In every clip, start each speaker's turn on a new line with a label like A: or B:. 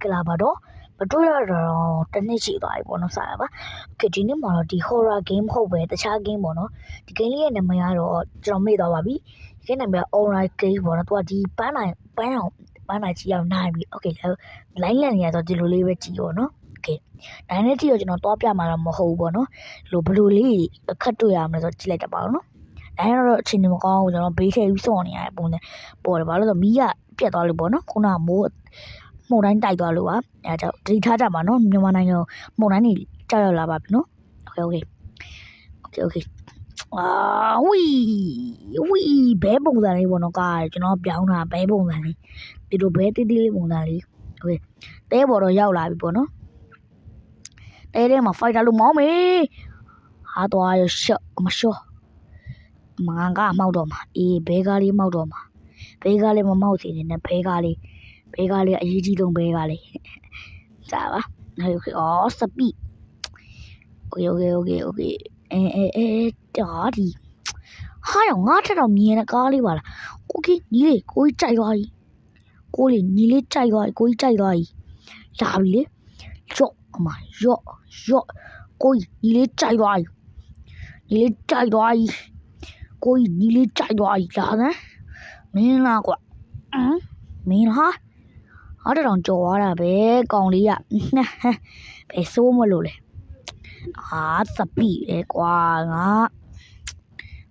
A: ကလာပါတော့မတွေ့ရတော့တနေ့ရှိသွားပြီပေါ့နော်စားရပါဒီနေ့မှာတော့ဒီ horror game ဟုတ်ပဲတခြား game ပေါ့နော်ဒီ game လေးရဲ့နာမည်ကတော့ကျွန်တော်မေ့သွားပါပြီဒီ game နာမည်က online game ပေါ့နော်သူကဒီပန်းနိုင်ကြီးအောင်နိုင်ပြီ okay လိုင်းလန်နေရဆိုဒီလိုလေးပဲကြည့်ပေါ့နော် okay နိုင်နေကြည့်တော့ကျွန်တော်တွားပြမှာတော့မဟုတ်ဘူးပေါ့နော်ဘလိုလေးအခက်တွေ့ရမလဲဆိုကြည့်လိုက်တပါတော့နော်နိုင်တော့အချိန်မကောင်းဘူးကျွန်တော်ဘေးထဲပြီးစောင့်နေရတဲ့ပုံနဲ့ပေါ်တယ်ဘာလို့ဆိုမီးကပြတ်သွားလို့ပေါ့နော်ခုနကမိုးမှုန်တိုင်းတိုက်သွားလို့ပါအဲဒါကြောင့်တတိထားကြပါနော်မြန်မာနိုင်ငံမှုန်တိုင်းကြီးကြောက်ရောက်လာပါပြီနော် okay ဝီဘဲပုံစံလေးပေါ့နော်ကားကျွန်တော်ပြောင်းတာဘဲပုံစံလေးဒီလိုဘဲတေးသေးလေးပုံစံလေး okay တဲပေါ်တော့ရောက်လာပြီပေါ့နော်တဲထဲမှာ fighter လို့မောင်းမေဟာတော့ရရှော့မရှော့မငါကမောက်တော့မှာအေးဘဲကားလေးမောက်တော့မှာဘဲကားလေးမမောက်စီနေနဲ့ဘဲကားလေးအရေးကြီးဆုံးဘဲကားလေးကြားပါokay အော်စပီ okay တာဒီဟာရောငါထက်တော့မြင်တဲ့ကားလေးပါလား okay ညီလေးကိုကြီးကြိုက်သွားပြီကိုလေးညီလေးကြိုက်သွားပြီကိုကြီးကြိုက်သွားပြီလာပြီလေရော့အမရော့ကိုကြီးညီလေးကြိုက်သွားပြီညီလေးကြိုက်သွားပြီကိုကြီးညီလေးကြိုက်သွားပြီလာစမ်းမင်းလားကွာမင်းလားအားတောင်ကြော်သွားတာပဲကောင်လေးကဘယ်ဆိုးမလို့လဲအာစပီလေကွာငါ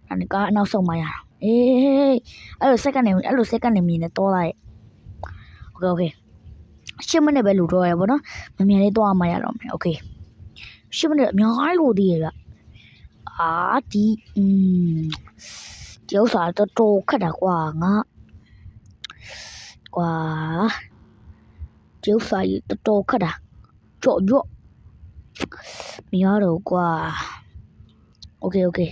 A: အဲ့ကအနောက်ဆုံးမရတော့အေးအဲ့လိုစက္ကန့်နေမြင်နေတော့လိုက်okay 10 မိနစ်ပဲလူတော့ရပါတော့မြန်လေးတော့မှရတော့မယ် okay 10 မိနစ်အများကြီးလို့သေးရကအာဒီဥစ္စာတော်ခက်တာကွာငါကွာဒီဥစ္စာကြီးတော်ခက်တာကြော့မရတော့ကွာ okay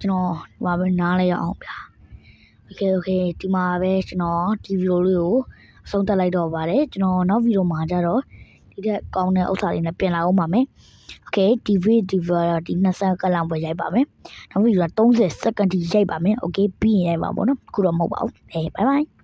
A: ကျွန်တော်ဒီမှာပဲနားလဲရအောင်ဗျာ okay ဒီမှာပဲကျွန်တော်ဒီဗီဒီယိုလေးကိုအဆုံးသတ်လိုက်တော့ပါတယ်ကျွန်တော်နောက်ဗီဒီယိုမှာကြတော့ဒီထက်ကောင်းတဲ့ဥစ္စာတွေနဲ့ပြင်လာအောင်ပါမယ် okay ဒီဗီဒီယိုဒီ20ကလောက်ပဲရိုက်ပါမယ်နောက်ဗီဒီယိုက30စက္ကန့်ထိရိုက်ပါမယ် okay ပြီးရင်ရိုက်ပါပေါ့နော်ခုတော့မဟုတ်ပါဘူးbye bye